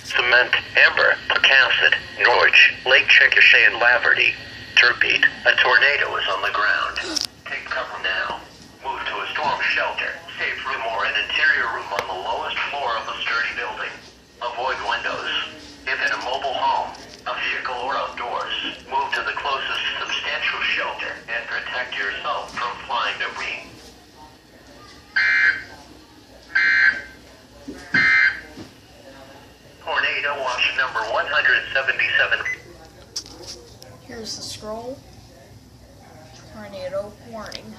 Cement, Amber, Pocasset, Norwich, Lake Chickasha, and Laverty. Repeat, a tornado is on the ground. Take cover now. Move to a storm shelter, safe room, or an interior room on the lowest floor of a sturdy building. Avoid windows. If in a mobile home, a vehicle, or outdoors, move to the closest substantial shelter and protect yourself from flying debris. Tornado watch number 177. Here's the scroll. Tornado warning.